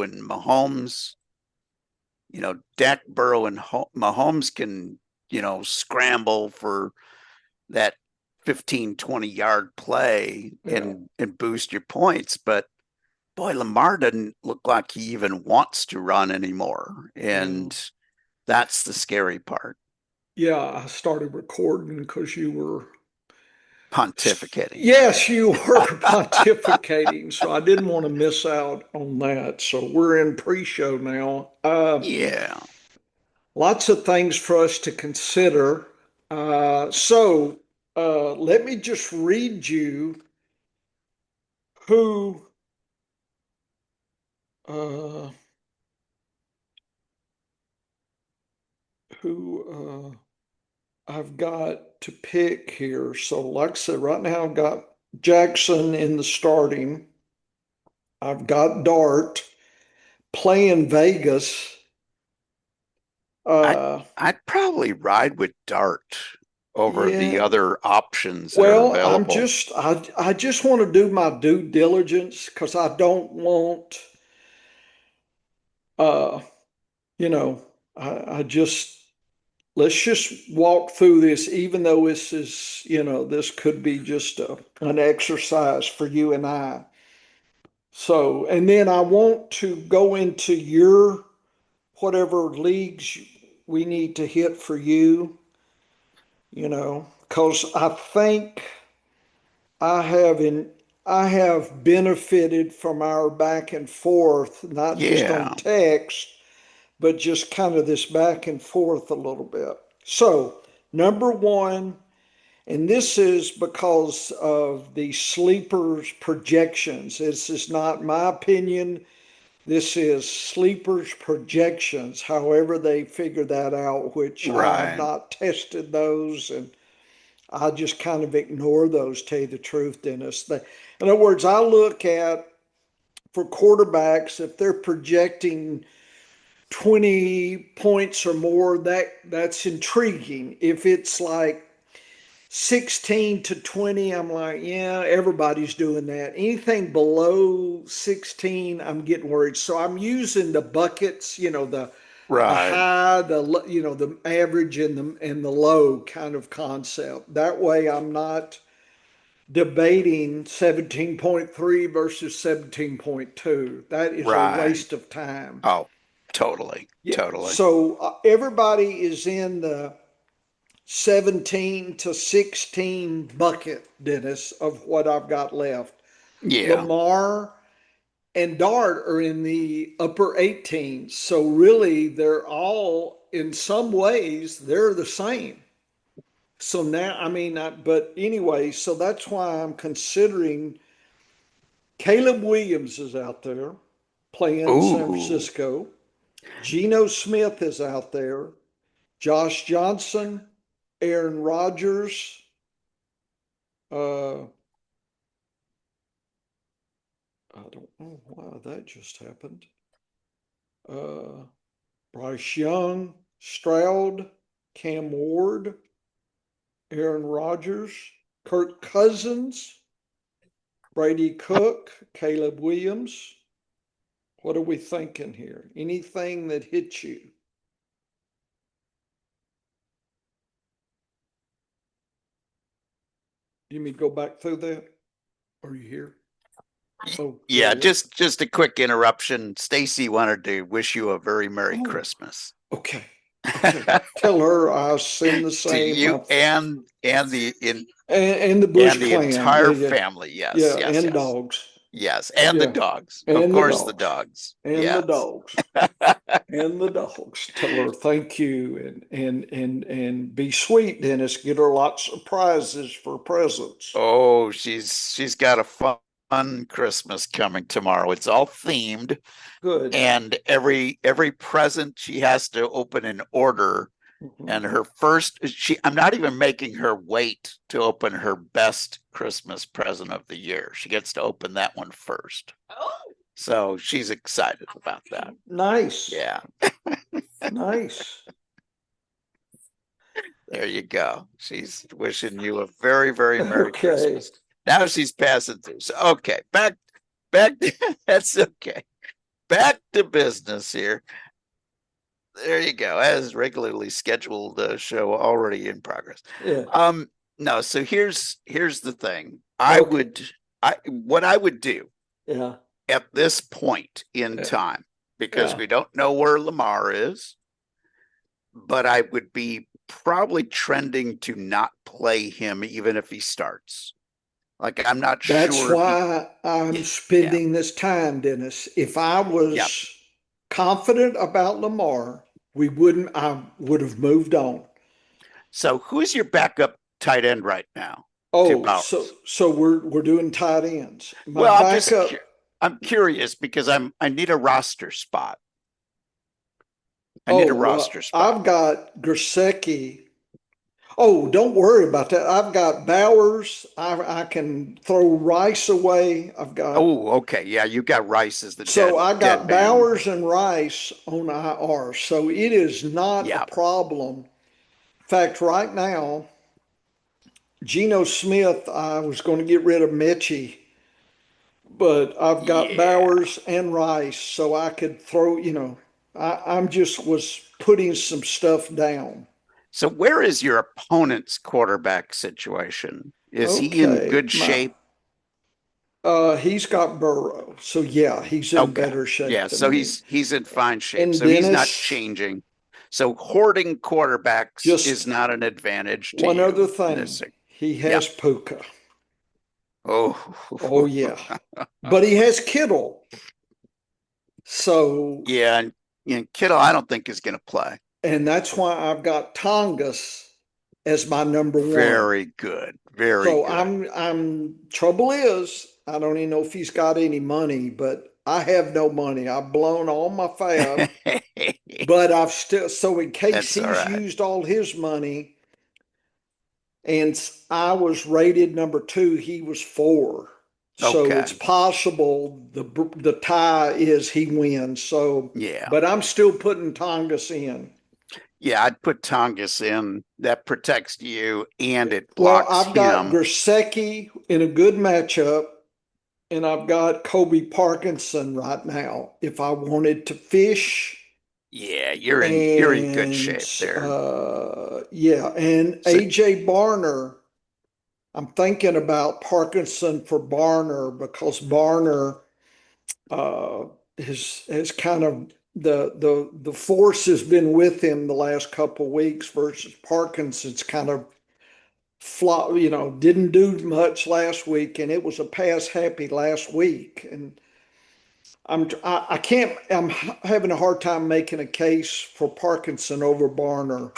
and Mahomes, Dak, Burrow, and Mahomes can, scramble for that 15, 20-yard play and boost your points. But boy, Lamar doesn't look like he even wants to run anymore. And that's the scary part. Yeah, I started recording because you were. Pontificating. Yes, you were pontificating, so I didn't want to miss out on that. So we're in pre-show now. Yeah. Lots of things for us to consider. Let me just read you who uh, who I've got to pick here. So, like I said, right now I've got Jackson in the starting. I've got Dart playing Vegas. I'd, Uh, I'd probably ride with Dart over the yeah. other options that are Well, available. I just want to do my due diligence because I don't want uh you know I just let's just walk through this, even though this is, this could be just an exercise for you and I. So, and then I want to go into your whatever leagues we need to hit for you, because I think I have in I have benefited from our back and forth, not just on Yeah. text, but just kind of this back and forth a little bit. So, number one, and this is because of the sleepers projections. This is not my opinion. This is sleepers projections. However, they figure that out, which I have Right. not tested those, and I just kind of ignore those, tell you the truth, Dennis. In other words, I look at for quarterbacks, if they're projecting 20 points or more, that's intriguing. If it's like 16 to 20, I'm like, yeah, everybody's doing that. Anything below 16, I'm getting worried. So I'm using the buckets, the Right. high, the average and the low kind of concept. That way I'm not debating 17.3 versus 17.2. That is a Right. waste of time. Oh, totally. Yeah. Totally. So everybody is in the 17 to 16 bucket, Dennis, of what I've got left. Yeah. Lamar and Dart are in the upper 18s. So really, they're all, in some ways, they're the same. So now, I mean, but anyway, so that's why I'm considering Caleb Williams is out there playing San Ooh. Francisco. Geno Smith is out there. Josh Johnson, Aaron Rodgers, uh, I don't know why that just happened. Uh, Bryce Young, Stroud, Cam Ward, Aaron Rodgers, Kirk Cousins, Brady Cook, Caleb Williams. What are we thinking here? Anything that hits you? You mean go back through that? Are you here? Oh, there Yeah, you are. just a quick interruption. Stacy wanted to wish you a very Merry Oh, Christmas. okay. Okay. Tell her I send the To same. you And the and Bush the Clan. entire Yeah, family. Yes, yeah, yes, and yes. dogs. Yes, and the Yeah, dogs. Of and the course, the dogs, dogs. and the Yes. dogs, and the dogs. Tell her thank you, and be sweet, Dennis. Get her lots of prizes for presents. Oh, she's got a fun Christmas coming tomorrow. It's all themed, Good. and every present she has to open in order. Mhm. And her first, I'm not even making her wait to open her best Christmas present of the year. She gets to open that one first. So she's excited about that. Nice, Yeah, nice. there you go. She's wishing you a very, very Merry Okay. Christmas. Now she's passing through. So okay, back, that's okay. back to business here. There you go. As regularly scheduled show already in progress. Yeah. No, so here's the thing. Okay. What I would do Yeah. at this point in Yeah. time, because Yeah. we don't know where Lamar is, but I would be probably trending to not play him even if he starts. Like I'm not That's sure if he why I'm yeah, spending this time, Dennis. If I yeah. was confident about Lamar, I would have moved on. So who's your backup tight end right now to Oh, Bowers? so we're doing tight ends. My Well, backup. I'm curious because I need a roster spot. I need Oh, a roster well, spot. I've got Gersecki. Oh, don't worry about that. I've got Bowers. I can throw Rice away. I've got Oh, okay. Yeah, you got Rice as the So I dead got man. Bowers and Rice on IR. So it is not a Yeah. problem. In fact, right now, Geno Smith, I was going to get rid of Mechie, but I've got Yeah. Bowers and Rice, so I could throw, I'm just was putting some stuff down. So where is your opponent's quarterback situation? Is he in Okay, good shape? he's got Burrow, so yeah, he's in Okay. better shape Yeah, than so me. he's in fine shape. And So he's not Dennis, changing. So hoarding quarterbacks is just not an advantage to one other you in this. thing, he Yeah. has Puka. Oh, Oh yeah, but he has Kittle. So, yeah. And Kittle, I don't think is going to play. and that's why I've got Tongas as my number one. Very good. Very So good. trouble is, I don't even know if he's got any money, but I have no money. I've blown all my fab, but I've still, so in case That's all he's right. used all his money and I was rated number two, he was four. So it's Okay. possible the tie is he wins. So, Yeah. but I'm still putting Tongas in. Yeah, I'd put Tongus in. That protects you and it Well, blocks I've got him. Gersecki in a good matchup, and I've got Kobe Parkinson right now. If I wanted to fish, Yeah, you're in good and shape there. yeah, and So AJ Barner, I'm thinking about Parkinson for Barner because Barner has kind of the force has been with him the last couple of weeks versus Parkinson's kind of flop, didn't do much last week, and it was a pass happy last week. And I can't, I'm having a hard time making a case for Parkinson over Barner.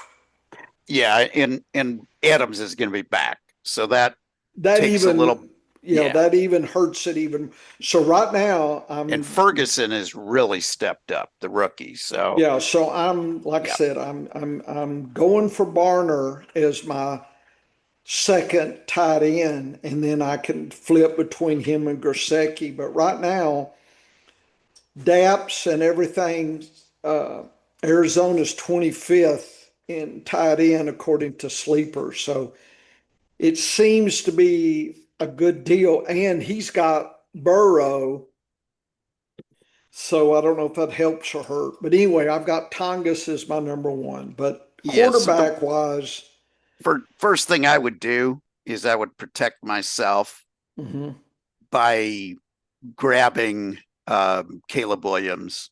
yeah, and Adams is going to be back. So that That takes a little even, yeah. that even hurts it even. So right now, And Ferguson has really stepped up, the rookie. So yeah, so I'm, like I yeah. said, I'm going for Barner as my second tight end, and then I can flip between him and Gersecki. But right now, DAPS and everything, uh, Arizona's 25th in tight end according to Sleeper. So it seems to be a good deal. And he's got Burrow. So I don't know if that helps or hurt. But anyway, I've got Tongas as my number one. But Yeah, so the quarterback wise, first thing I would do is I would protect myself mhm, by grabbing Caleb Williams.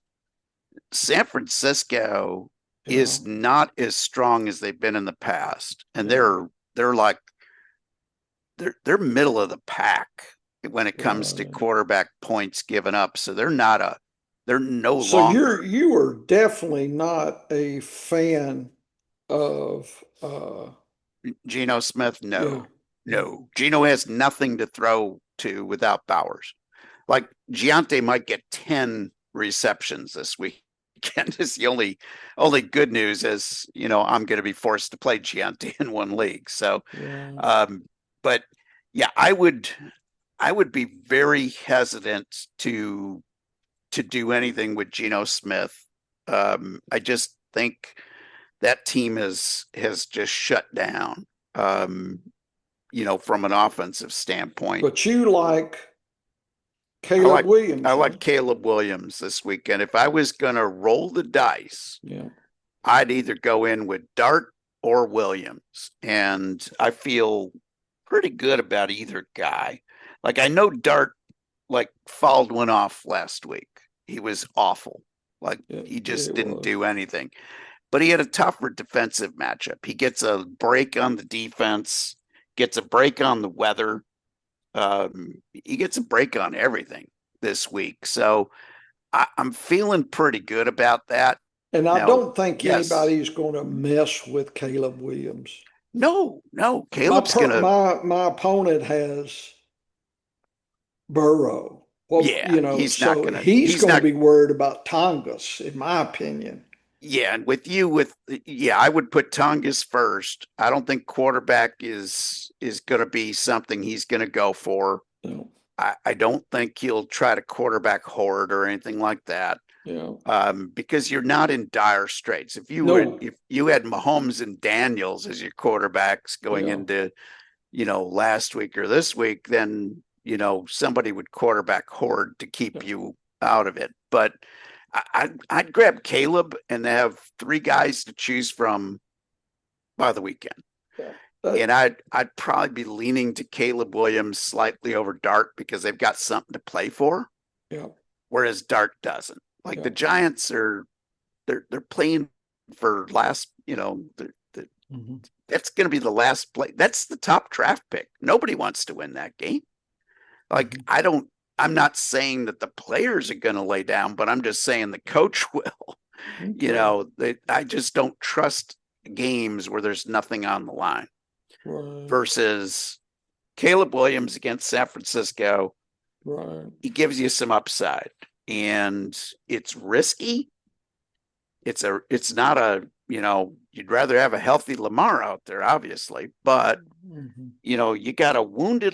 San Francisco yeah, is not as strong as they've been in the past, and yeah, they're like they're middle of the pack when it comes to right. quarterback points given up. So they're no So longer you are definitely not a fan of Geno Smith. yeah. No, no, Geno has nothing to throw to without Bowers. Like Giante might get 10 receptions this weekend is the only good news is I'm going to be forced to play Giante in one league. So, Right. um, but yeah, I would be very hesitant to do anything with Geno Smith. I just think that team has just shut down. From an offensive standpoint. But you like I Caleb like Williams, huh? Caleb Williams this weekend. If I was gonna roll the dice, Yeah. I'd either go in with Dart or Williams. And I feel pretty good about either guy. Like I know Dart like fouled one off last week. He was awful. Like he just It didn't was. do anything. But he had a tougher defensive matchup. He gets a break on the defense, gets a break on the weather. He gets a break on everything this week. So I'm feeling pretty good about that. And I Now, don't think yes, anybody is going to mess with Caleb Williams. no, My Caleb's per, gonna, my opponent has Burrow. Well, yeah, so he's he's going to not, be worried about Tongas, in my opinion. yeah, and yeah, I would put Tongas first. I don't think quarterback is going to be something he's going to go for. Yeah, I don't think he'll try to quarterback horde or anything like that. yeah. Because you're not in dire straits. No, If you had Mahomes and Daniels as your quarterbacks going yeah, into, last week or this week, then, somebody would quarterback horde to keep yeah, you out of it. But I'd grab Caleb and have three guys to choose from by the weekend. yeah. And I'd probably be leaning to Caleb Williams slightly over Dart because they've got something to play for, Yeah, whereas Dart doesn't. Like yeah. the Giants they're playing for last, Hmm. that's going to be the last play. That's the top draft pick. Nobody wants to win that game. Like Hmm. I'm not saying that the players are going to lay down, but I'm just saying the coach will. Okay. I just don't trust games where there's nothing on the line Right, versus Caleb Williams against San Francisco. right. He gives you some upside and it's risky. It's not a, you'd rather have a healthy Lamar out there, obviously, but Hmm. you got a wounded,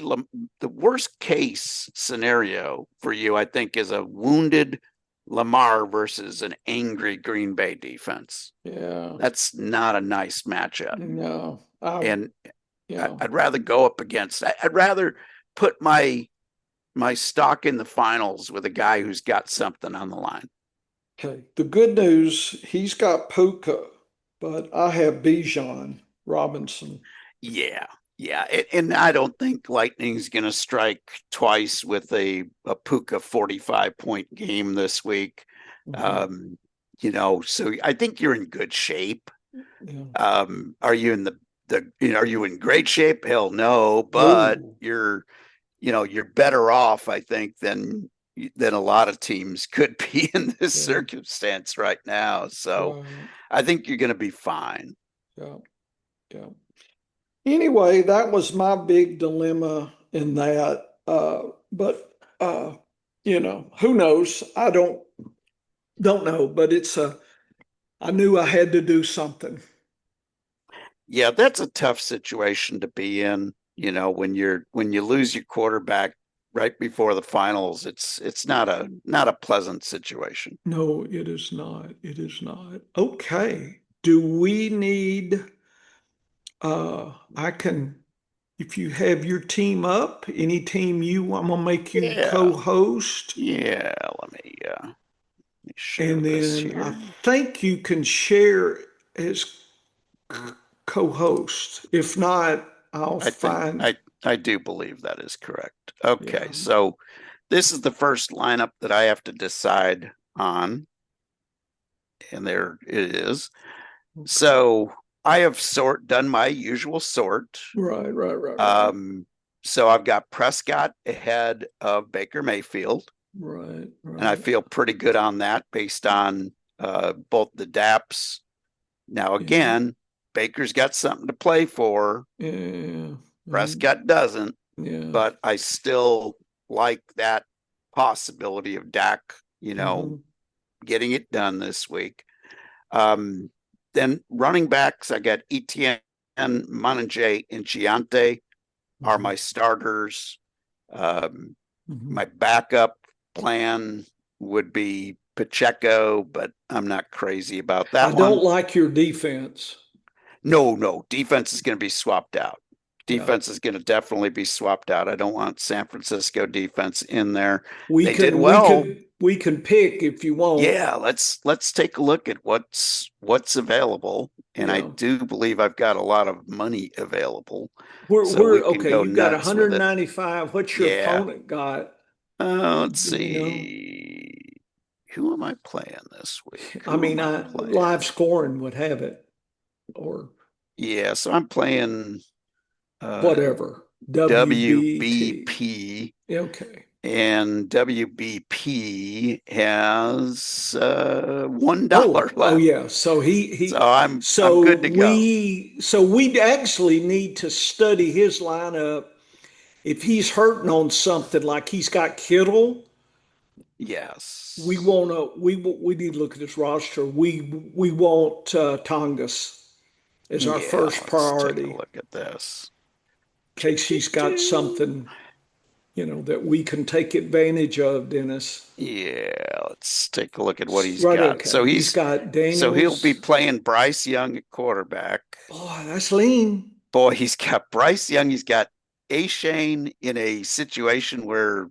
the worst case scenario for you, I think, is a wounded Lamar versus an angry Green Bay defense. Yeah. That's not a nice matchup. No, And yeah. I'd rather go up against, I'd rather put my stock in the finals with a guy who's got something on the line. Okay. The good news, he's got Puka, but I have Bijan Robinson. Yeah, yeah, and I don't think Lightning's going to strike twice with a Puka 45-point game this week. Hmm. Um, so I think you're in good shape. Yeah. Are you in are you in great shape? Hell no, but No. you're better off, I think, than a lot of teams could be in this Yeah. circumstance right now. So Right. I think you're going to be fine. Yeah. Yeah. Anyway, that was my big dilemma in that. But who knows? I don't know, but I knew I had to do something. Yeah, that's a tough situation to be in. When you lose your quarterback right before the finals, it's not a pleasant situation. No, it is not. It is not. Okay. Do we need I can if you have your team up, any team I'm gonna make you Yeah, co-host, yeah. Let me share and this then I here. think you can share as co-host. If not, I'll I think find. I do believe that is correct. Okay, Yeah. so this is the first lineup that I have to decide on, and there it is. Okay. So I have done my usual sort. Right, right, right, right. Um, so I've got Prescott ahead of Baker Mayfield, Right, and I right. feel pretty good on that based on both the DAPs. Now, Yeah. again, Baker's got something to play for. Yeah. And Prescott doesn't, yeah. but I still like that possibility of Dak, Hmm. getting it done this week. Um, then running backs, I got Etienne, Monanjay, and Giante are Hmm. my starters. Um, Hmm. my backup plan would be Pacheco, but I'm not crazy about I that don't one. like your defense. No, defense is going to be swapped out. defense is going to definitely be swapped out. I don't want San Francisco defense in there. We They did can well. we can pick if you want. Yeah, let's take a look at what's available. And I Yeah. do believe I've got a lot of money available. So we We're can okay. go You got nuts with it. 195. What's your Yeah. opponent got? Let's Do we know? see. Who am I playing this week? I Who am mean, I I playing? live scoring would have it, or Yeah, so I'm playing whatever. WBT. WBP, Okay. and WBP has $1 Oh left. yeah. So So I'm good to go. we actually need to study his lineup. If he's hurting on something like he's got Kittle, Yes. we need to look at his roster. We want Tongas as our Yeah, first let's take a priority in look at this. case he's got something, that we can take advantage of, Dennis. Yeah, let's take a look at what he's Right, got. okay. He's got So he'll be Daniels. playing Bryce Young at quarterback. Boy, that's lean. Boy, he's got Bryce Young. He's got A Shane in a situation where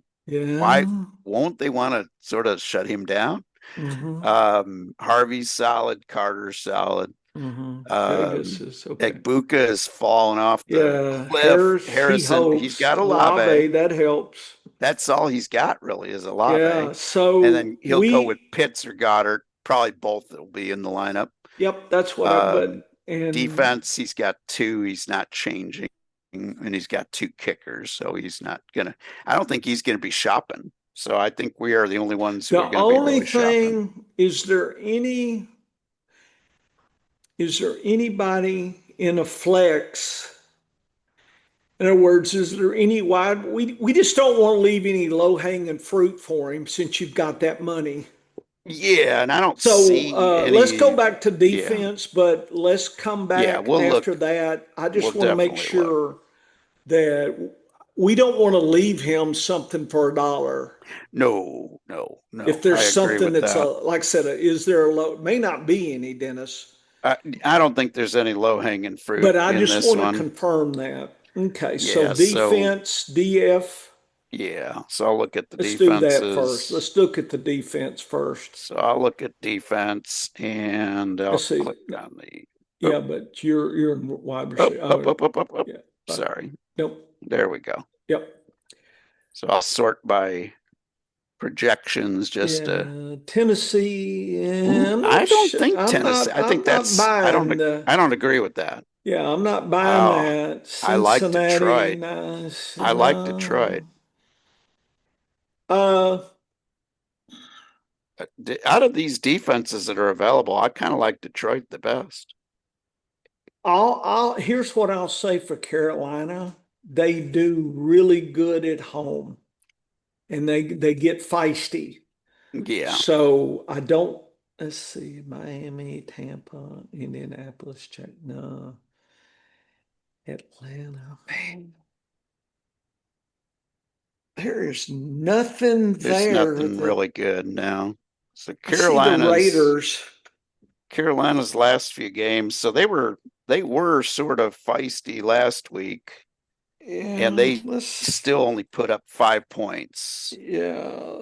why Yeah. won't they want to sort of shut him down? Mm-hmm. Harvey's solid, Carter's solid. Mm-hmm. Vegas Um, is okay. Egbuka is falling off the Yeah, cliff. He Harrison, he's hopes. got Olave, Olave. that helps. That's all he's got really is Yeah, Olave. And so then he'll go with Pitts or Goddard. Probably both will be in the lineup. yep, that's what Um, and defense, he's got two. He's not changing. And he's got two kickers. So he's not going to, I don't think he's going to be shopping. So I think we are the only ones who the are going to be only really shopping. thing, is there anybody in a flex? In other words, is there any wide? We just don't want to leave any low hanging fruit for him since you've got that money. Yeah. And I don't So see let's go any. back to Yeah. defense, but let's come Yeah. back after that. I We'll just want to make definitely look. sure that we don't want to leave him something for a dollar. No, no, If no. I there's agree something with that's that. like I said, is there a low? May not be any, Dennis, I don't think there's any low hanging fruit but I in just this want to one. confirm that. Okay, so Yeah. So, defense, DF. yeah. So I'll look at the Let's do that first. defenses. Let's look at the defense first. So I'll look at defense and I'll Let's see. click on the oh, Yeah, but you're in wide up, receiver. up, Oh, up, up, up, up. yeah. Sorry. Nope. There we go. Yep. So I'll sort by projections just to. Yeah, Tennessee. Yeah, Ooh, I'm I not don't sure. think Tennessee. I I'm think not that's. buying the. I don't agree with that. Yeah, I'm not buying Oh, that. I like Cincinnati, Detroit. nice. I like Detroit. Uh, Out of these defenses that are available, I kind of like Detroit the best. here's what I'll say for Carolina. They do really good at home, and they get feisty. Yeah. So I don't. Let's see, Miami, Tampa, Indianapolis. Check no. Atlanta. Man, there is nothing There's there. nothing really good now. So I see the Raiders. Carolina's last few games, so they were sort of feisty last week, and Yeah, they still only put up 5 points. yeah,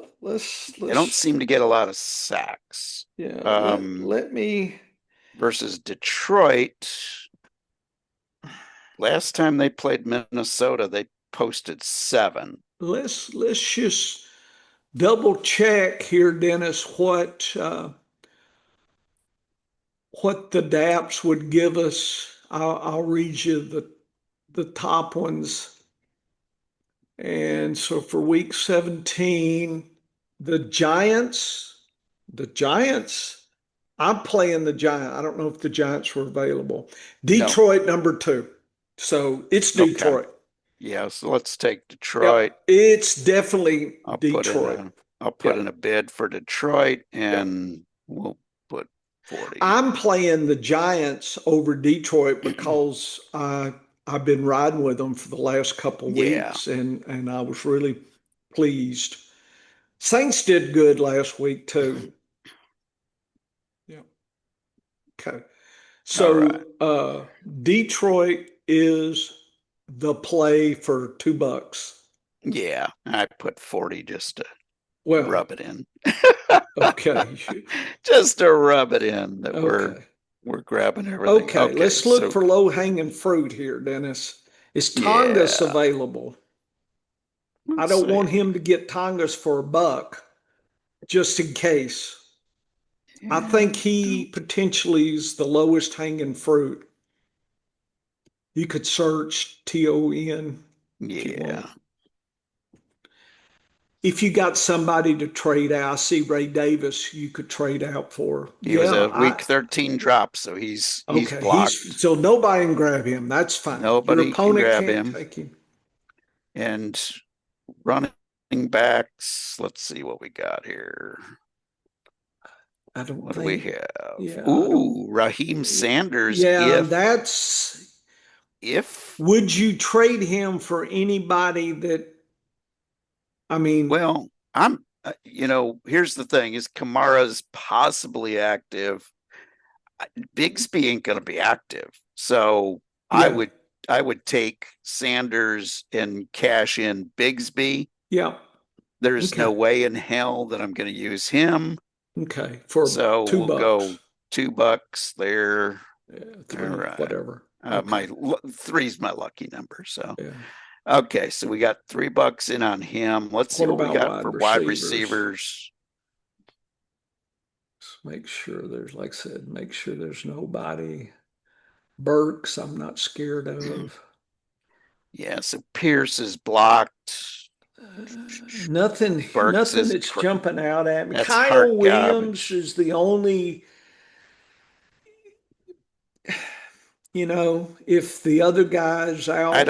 They don't let's seem to get a lot of sacks. yeah, Um, let me versus Detroit, last time they played Minnesota, they posted 7. let's just double check here, Dennis, what the DAPS would give us. I'll read you the top ones. And so for week 17, the Giants, I'm playing the Giant. I don't know if the Giants were available. No. Detroit number 2. So it's Okay. Detroit. Yeah, so let's take Detroit. Yep. It's definitely I'll Detroit. put in a bid for Detroit Yep. and we'll put 40. I'm playing the Giants over Detroit because I've been riding with them for the last couple Yeah. weeks and I was really pleased. Saints did good last week too. Yeah. Okay. All right. So Detroit is the play for $2. Yeah, I put 40 just to Well, rub it in. okay. Just to rub it in that Okay. we're grabbing everything. Okay. Okay, Let's look so for low hanging fruit here, Dennis. Is Tongass yeah, available? I let's don't want see. him to get Tongass for $1 just in case. I Yeah, think he potentially is the lowest hanging fruit. You could search TON if you want. yeah. If you got somebody to trade out, I see Ray Davis you could trade out for. He was Yeah, a week 13 drop, so he's okay. He's blocked. so nobody can grab him. That's fine. Your Nobody can opponent grab can't him. take him. And running backs, let's see what we got here. I don't What do we think. have? Yeah, I don't. Ooh, Raheem Sanders. Yeah, If that's. if Would you trade him for anybody that? I mean, well, here's the thing: is Kamara's possibly active? Bigsby ain't going to be active, so I yeah, would I would take Sanders and cash in Bigsby. yeah. There's no Okay, way in hell that I'm going to use him, okay. For so two we'll bucks, go $2 there. yeah, All three, right. whatever. Okay, My three's my lucky number. So, yeah. okay. So we got $3 in on him. Let's see What what we about got wide for wide receivers? receivers. Just make sure there's, like I said, make sure there's nobody. Burks, I'm not scared of. Yeah. So Pierce is blocked. Burks Nothing is that's jumping out at me. that's Kyle heart Williams garbage. is the only, if the other guy's out,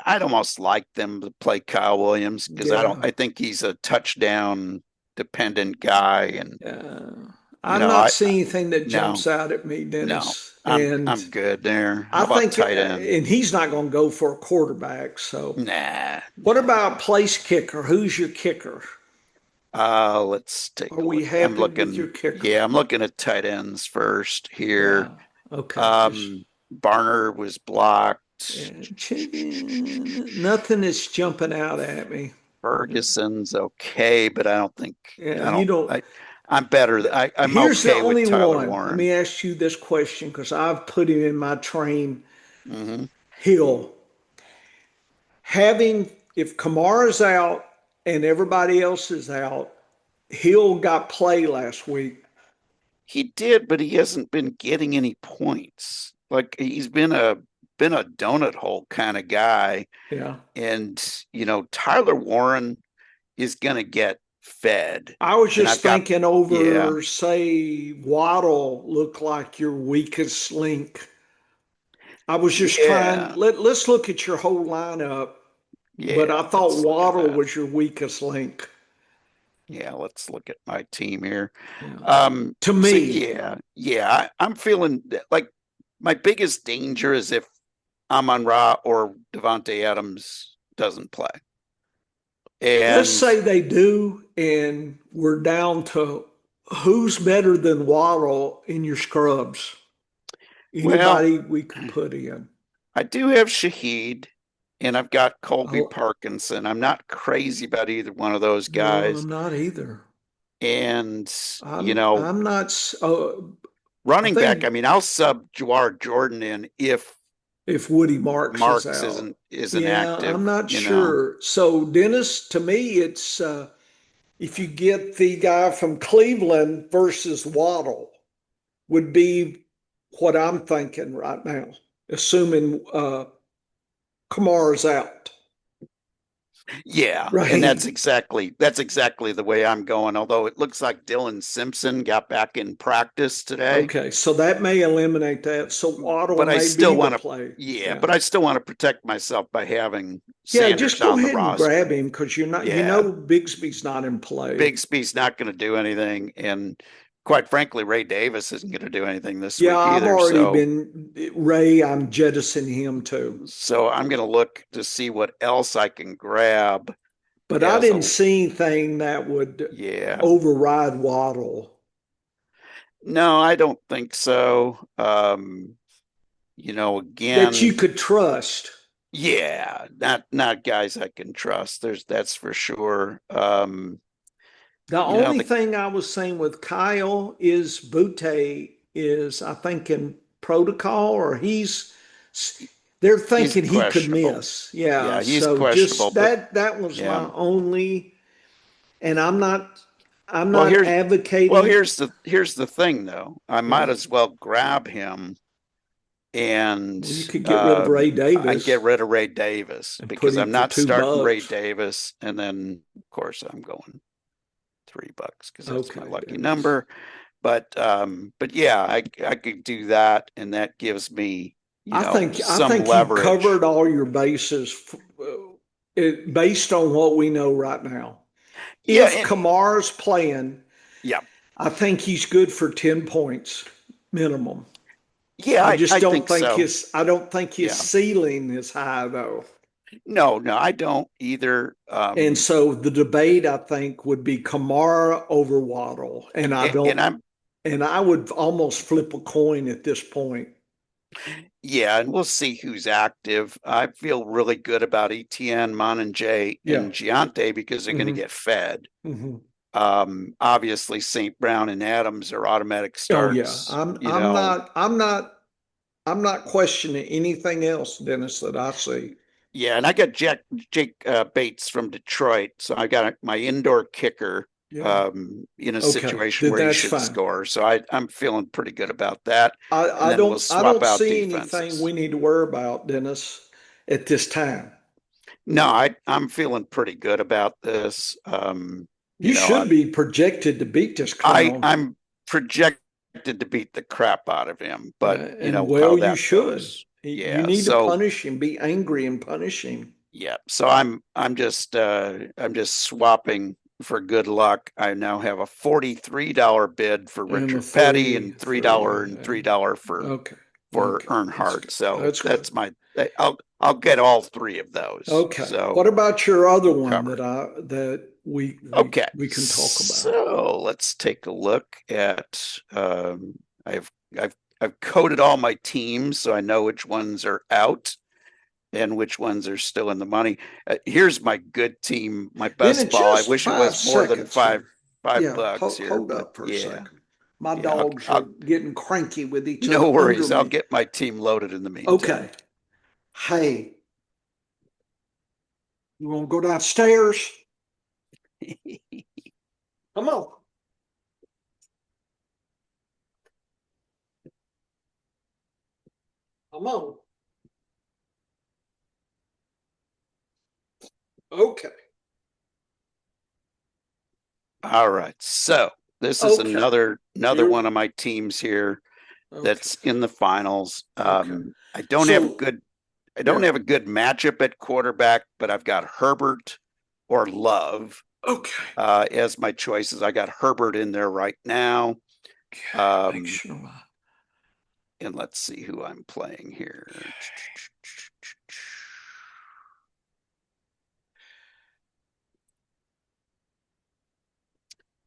I'd almost like them to play Kyle Williams because yeah. I think he's a touchdown dependent guy. And, Uh, you I'm know, not seeing anything that no, jumps out at me, no, Dennis. I'm And good there. How I about think, tight end? and he's not going to go for a quarterback. So, Nah, what nah. about place kicker? Who's your kicker? Let's take Are a we look. happy with your kicker? I'm looking at tight ends first here. Yeah. Okay. Just Barner was blocked. yeah, nothing is jumping out at me. Ferguson's okay, but Yeah, I you don't, don't. I'm Here's the okay with only Tyler one. Let Warren. me ask you this question because I've put him in my train. Hmm. Hill, having if Kamara's out and everybody else is out, Hill got play last week. He did, but he hasn't been getting any points. Like he's been a donut hole kind of guy. Yeah. And Tyler Warren is going to get fed. I was And just I've got, thinking yeah, over, say, Waddle looked like your weakest link. I was just trying, yeah, let's look at your whole lineup, but yeah. I thought Let's look at Waddle that. was your weakest link. Yeah, let's look at my team here. Yeah. Um, To so me, yeah, I'm feeling like my biggest danger is if Amon Ra or Devontae Adams doesn't play. let's And say they do, and we're down to who's better than Waddle in your scrubs? well, Anybody we could put in? I do have Shaheed and I've got Colby Oh, Parkinson. I'm not crazy about either one of those no, guys. I'm not either. And, I'm not. I running back, I think mean, I'll sub Jawar Jordan in if if Woody Marks is Marks out, isn't yeah, I'm active, not sure. So Dennis, to me, it's if you get the guy from Cleveland versus Waddle would be what I'm thinking right now, assuming Kamara's out, Yeah, and right? that's exactly the way I'm going. Although it looks like Dylan Simpson got back in practice today, Okay, so that may eliminate that. So Waddle but I may be still the want to, play. yeah, Yeah. but I still want to protect myself by having Yeah, just Sanders go on the ahead and grab roster. him because you're not, Yeah, Bigsby's not in play. Bigsby's not going to do anything, and quite frankly, Ray Davis isn't going to do anything this Yeah, week I've either. already been Ray, I'm jettisoning him too. So I'm going to look to see what else I can grab But I as didn't a, see anything that would yeah. override Waddle No, I don't think so. that you Again, could trust. Yeah, not guys I can trust. That's for sure. The You know, only thing I was saying with Kyle is Butte is, I think, in protocol, or they're he's thinking he could questionable. miss. Yeah. Yeah, he's So questionable, just but that was yeah. my only, and I'm Well, not advocating. here's the thing though. I might Yeah. as well grab him and Well, you could get rid of Ray I get Davis rid of Ray Davis and put because him I'm for not two starting Ray bucks. Davis, and then of course I'm going $3 because that's my Okay, lucky Dennis. number. But yeah, I could do that, and that gives me, I some think you've leverage. covered all your bases based on what we know right now. Yeah, If Kamar's playing, yeah, I think he's good for 10 points minimum. yeah. I think so. I don't think his Yeah, ceiling is high though. no, I don't either. And so the debate I think would be Kamara over Waddle. And I'm And I would almost flip a coin at this point. Yeah, and we'll see who's active. I feel really good about ETN, Monanjay, Yeah. and Giante because they're going to Hmm. get fed. Hmm. Obviously, St. Brown and Adams are automatic Oh yeah. starts. You know, I'm not questioning anything else, Dennis, that I see. yeah, and I got Jake Bates from Detroit, so I got my indoor kicker Yeah. in a Okay. situation Then where he that's should fine. score. So I'm feeling pretty good about that. And then we'll I swap don't out see anything defenses. we need to worry about, Dennis, at this time. No, I'm feeling pretty good about this. You should be projected to beat this clown. I'm projected to beat the crap out of him, but you And know how well, you that should. goes. You Yeah. need to So punish him, be angry and punish him. yeah. So I'm just swapping for good luck. I now have a $43 bid for And the Richard Petty and three, $3 okay, for okay, that's Earnhardt. good. So That's good. that's I'll get all three of those. Okay. What So about your other I'm one covered. that Okay, we can talk about? so let's take a look at. I've I've coded all my teams so I know which ones are out and which ones are still in the money. Here's my good team, my Then best in ball. I just wish it 5 was more than seconds here. five Yeah, bucks here, hold but up for a yeah, second. My yeah. dogs are getting cranky with each No other under worries. I'll me. get my team loaded in the meantime. Okay. Hey, you want to go downstairs? Come on. Come on. Okay. All right. So this is Okay. another Here. one of my teams here Okay. that's in the finals. Okay. So, I don't yeah. have a good matchup at quarterback, but I've got Herbert or Love Okay. as my choices. I got Herbert in there right now. Okay. Make Um, sure my. and let's see who I'm playing here.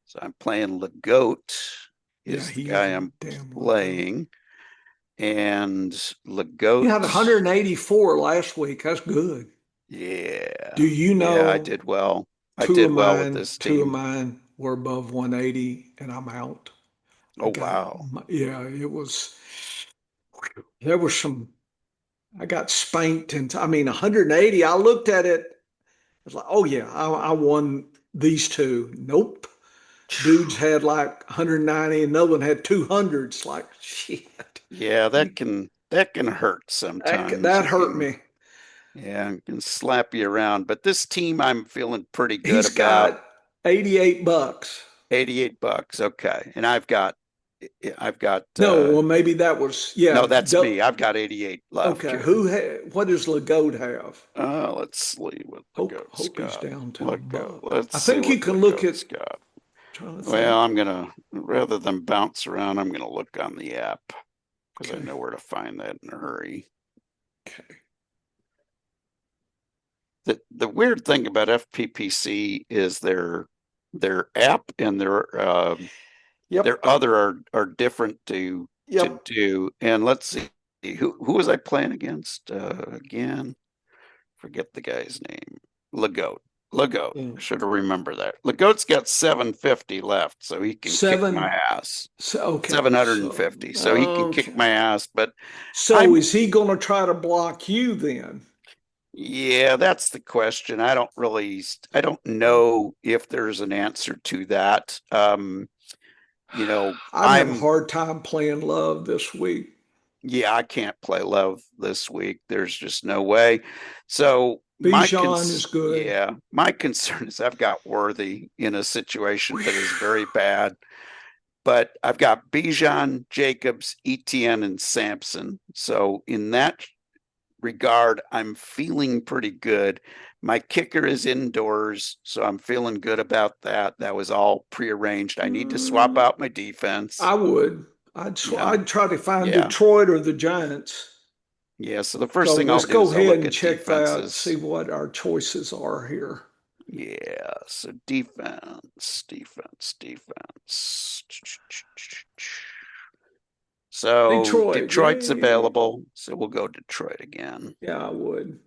So I'm playing Legoat Yeah, is the he is guy a I'm damn little goat. playing. And You had Legoat, 184 last week. That's good. Do yeah, you yeah, I know did well. I did well with this two of team. mine were above 180 and I'm out. I Oh got, wow. yeah, it was, there was some, I got spanked and I mean, 180. I looked at it. I was like, oh yeah, I won these two. Nope. Dudes had like 190, another one had 200. It's like, shit. Yeah, You, that can hurt sometimes. that It hurt can me. Yeah, it can slap you around. But this team I'm feeling pretty good He's about. got 88 bucks. $88. Okay. And I've got No, well, maybe that was, no, yeah. that's me. I've got 88 left Okay. here. What does Legault have? Let's see what Legaut's Hope he's got. down to a Legaut. buck. Let's I see think you what can look at, Legaut's got. trying to Well, think. I'm gonna rather than bounce around, I'm gonna look on the app because I Okay. know where to find that in a hurry. Okay. The weird thing about FPPC is their app and Yep. their other are different to Yep. do. And let's see, who was I playing against again? Forget the guy's name. Legault. Legault. Yeah. Should have remembered that. Legault's got 750 left, so he can kick my ass. Okay. 750. So he can kick my ass, but So I'm is he going to try to block you then? yeah, that's the question. I don't know if there's an answer to that. I'm having a hard time playing love this week. Yeah, I can't play love this week. There's just no way. So Bijan is good. yeah, my concern is I've got Worthy in a situation that is very bad. But I've got Bijan, Jacobs, Etienne, and Sampson. So in that regard, I'm feeling pretty good. My kicker is indoors, so I'm feeling good about that. That was all prearranged. I need to swap out my defense. I would. I'd try to find Detroit or the Giants. Yeah, so the first So thing I'll let's do go is I'll ahead look and at check that, defenses. see what our choices are here. Yeah, so defense. So Detroit's available, so we'll go Detroit again. Yeah, I would.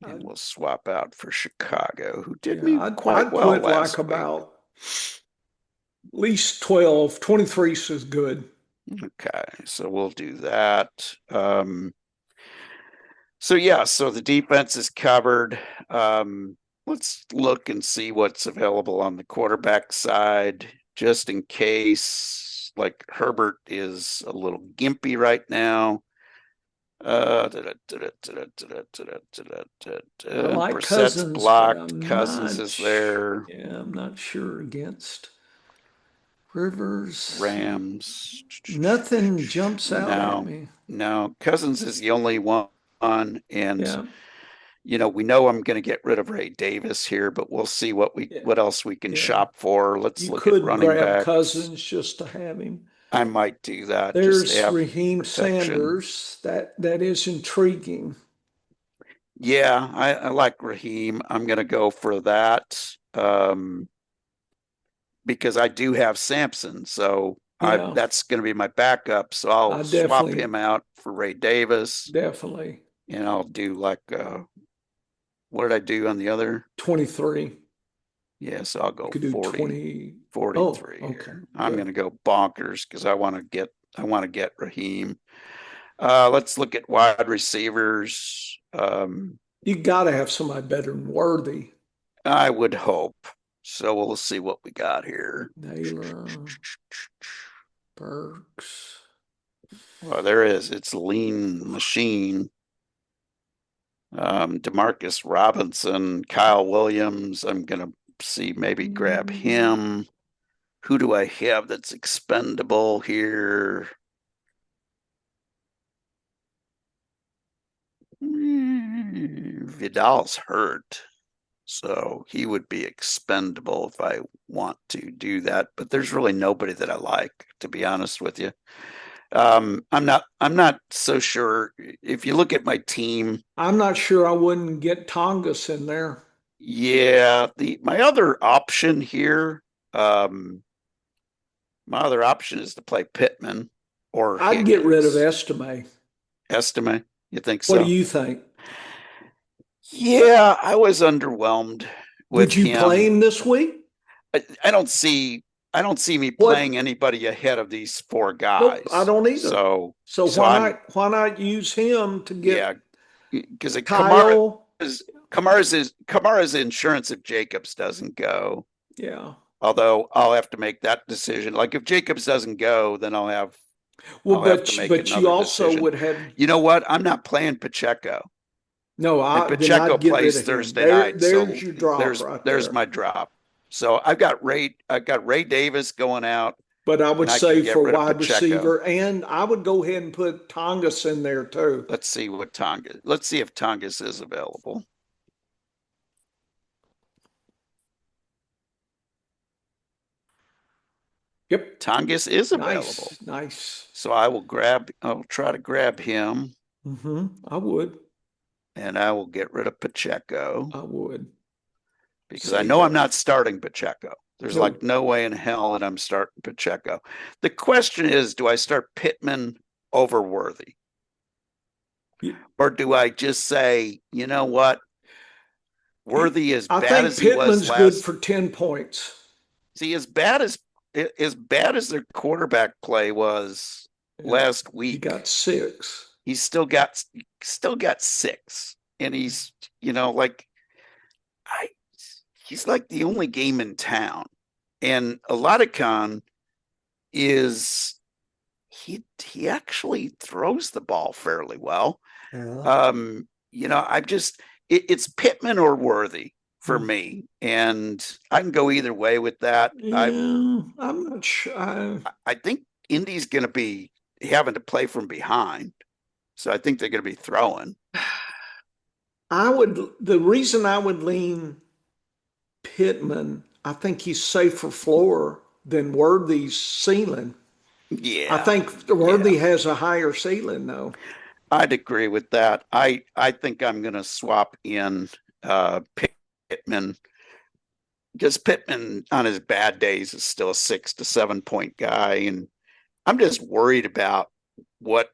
And we'll swap out for Chicago, who did I'd quite well put last like week. about at least 12, 23 is good. Okay, so we'll do that. So yeah, so the defense is covered. Let's look and see what's available on the quarterback side, just in case. Like Herbert is a little gimpy right now. I like Brissett's Cousins, blocked. Cousins is there. Yeah, I'm not sure against Rivers. Rams. Nothing jumps out at me. No, Cousins is the only one, and we know I'm going to get rid of Ray Davis here, but we'll see what else we can shop for. Let's look at running back. You could grab Cousins just to have him. I might do that. There's Raheem Sanders. That is intriguing. Yeah, I like Raheem. I'm going to go for that because I do have Sampson, so that's going to be my backup. So I'll swap him out for Ray Davis. Definitely. And I'll do like what did I do on the other? 23. Yeah, so I'll go 40, 43. Oh, okay. I'm going to go bonkers because I want to get Raheem. Let's look at wide receivers. You got to have somebody better than Worthy. I would hope. So we'll see what we got here. Naylor, Burks. Well, there is. It's a lean machine. Demarcus Robinson, Kyle Williams. I'm going to see maybe grab him. Who do I have that's expendable here? Vidal's hurt, so he would be expendable if I want to do that. But there's really nobody that I like, to be honest with you. I'm not so sure. If you look at my team, I'm not sure I wouldn't get Tongas in there. Yeah, my other option here, my other option is to play Pittman or I'd get rid of Estime. Estime, you think so? What do you think? Yeah, I was underwhelmed with him. Did you play him this week? I don't see me playing anybody ahead of these four guys. Nope, I don't either. So why not use him to get because Kyle? Kamara's insurance if Jacobs doesn't go. Yeah. Although I'll have to make that decision. Like if Jacobs doesn't go, then I'll have but you also decision. Would have. You know what? I'm not playing Pacheco. No, Pacheco plays Thursday night. There's your drop there's my drop. So I've got Ray Davis going out. But I would say for wide receiver, and I would go ahead and put Tongas in there too. Let's see if Tongas is available. Yep. Tongas is available. Nice. So I'll try to grab him. I would. And I will get rid of Pacheco. I would. Because I know I'm not starting Pacheco. There's like no way in hell that I'm starting Pacheco. The question is, do I start Pittman over Worthy? Or do I just say, you know what? Worthy as I bad think as he was Pittman's good last. for 10 points. See, as bad as their quarterback play was Yeah. last He week, got 6. he's still got 6. And like I he's like the only game in town. And a lot of con is he actually throws the ball fairly well. Yeah. I'm just it's Pittman or Worthy for Hmm. me, and I can go either way with that. Yeah, I'm not sure. I think Indy's going to be having to play from behind, so I think they're going to be throwing. The reason I would lean Pittman, I think he's safer floor than Worthy's ceiling. I Yeah, think yeah, Worthy has a higher ceiling though. I'd agree with that. I think I'm going to swap in Pittman because Pittman on his bad days is still a 6 to 7 point guy, and I'm just worried about what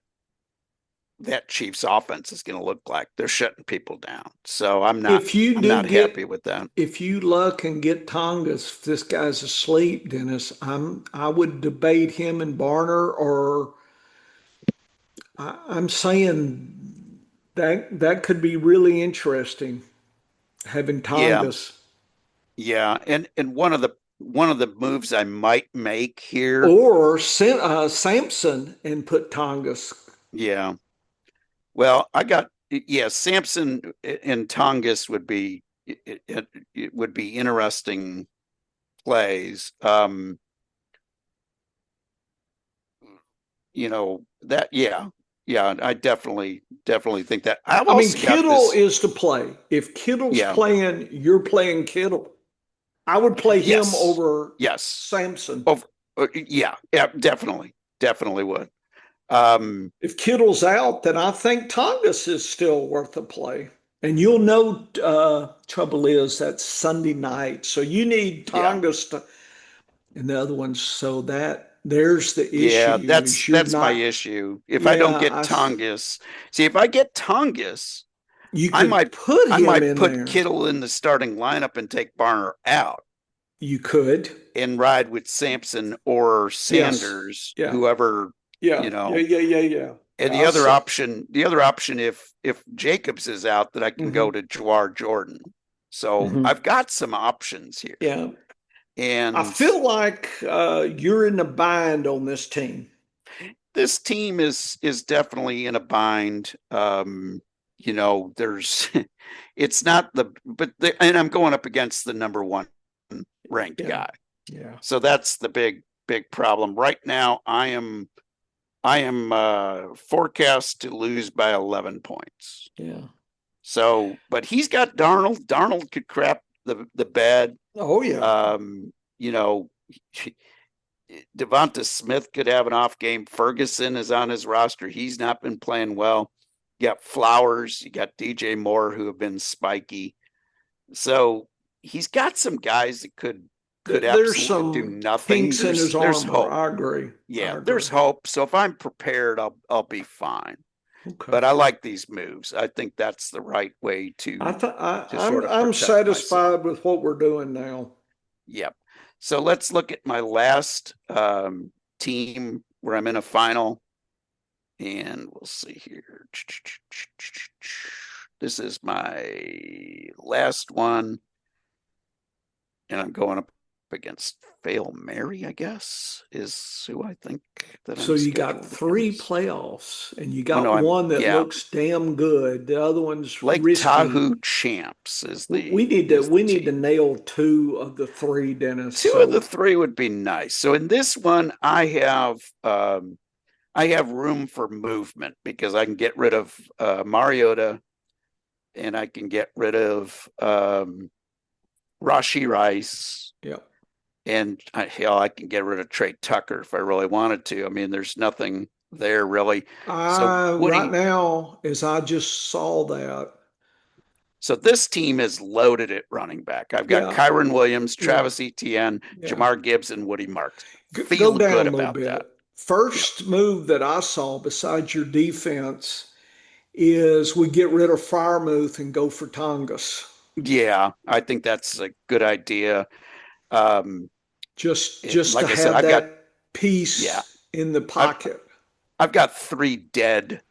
that Chiefs offense is going to look like. They're shutting people down. So I'm not If you I'm do not get, happy with that. if you luck and get Tongas, if this guy's asleep, Dennis, I would debate him and Barner, or I'm saying that could be really interesting having Yeah. Tongas Yeah. And one of the moves I might make here. or Sampson and put Tongas. Yeah. Well, Samson and Tongus it would be interesting plays. That yeah, I definitely think that. I've I mean, also got Kittle this. is to play. If Kittle's Yeah. playing, you're playing Kittle. I would play him Yes. over Yes. Sampson. Over, yeah, yeah, definitely would. Um, If Kittle's out, then I think Tongas is still worth a play. And you'll know, trouble is that's Sunday night. So you need yeah, Tongas to, and the other ones. So there's the yeah, issue that's is you're that's my not, issue. If I don't yeah, get Tongus, see, if I get Tongus, you I could might put I him might in put there. Kittle in the starting lineup and take Barner out You could. and ride with Sampson or Yes. Sanders, Yeah. whoever, Yeah. you Yeah. know. Yeah. Yeah. Yeah. And I see. the other option, if Jacobs is out, that I can Hmm. go to Jawar Jordan. So Hmm. I've got some options here. Yeah. I And feel like you're in a bind on this team. this team is definitely in a bind. There's it's not and I'm going up against the number one ranked Yeah. guy. Yeah. So that's the big problem. Right now I am forecast to lose by 11 points. Yeah. So, but he's got Darnold. Darnold could crap the bed. Oh, yeah. Um, you know, Devonta Smith could have an off game. Ferguson is on his roster. He's not been playing well. You got Flowers. You got DJ Moore, who have been spiky. So he's got some guys that could There's absolutely do some nothing. kinks in There's his there's armor. hope. I agree. Yeah, I agree. there's hope. So if I'm prepared, I'll be fine. Okay. But I like these moves. I think that's the right way I to th sort of I'm protect myself. satisfied with what we're doing now. Yep. So let's look at my last team where I'm in a final, and we'll see here. This is my last one, and I'm going up against Fail Mary, I guess, is who I think that So I'm you got scheduled 3 against. playoffs and you Oh got no, I'm one that yeah. looks damn good. The other one's Lake risky. Tahoe Champs is We the need to is the we need to team. nail 2 of the 3, Dennis. Two of the So three would be nice. So in this one, I have room for movement because I can get rid of Mariota and I can get rid of Rashi Rice yeah. and I can get rid of Trey Tucker if I really wanted to. I mean, there's nothing there really. So I right Woody, now, as I just saw that, so this team is loaded at running back. I've got yeah, Kyron Williams, yeah, Travis Etienne, yeah. Jamar Gibbs, and Woody Marks. Go Feel down good a little about that. bit. Yep. First move that I saw besides your defense is we get rid of Firemouth and go for Tongass. Yeah, I think that's a good idea. Um, Just to like I said, have that yeah, piece in the I've pocket. I've got 3 dead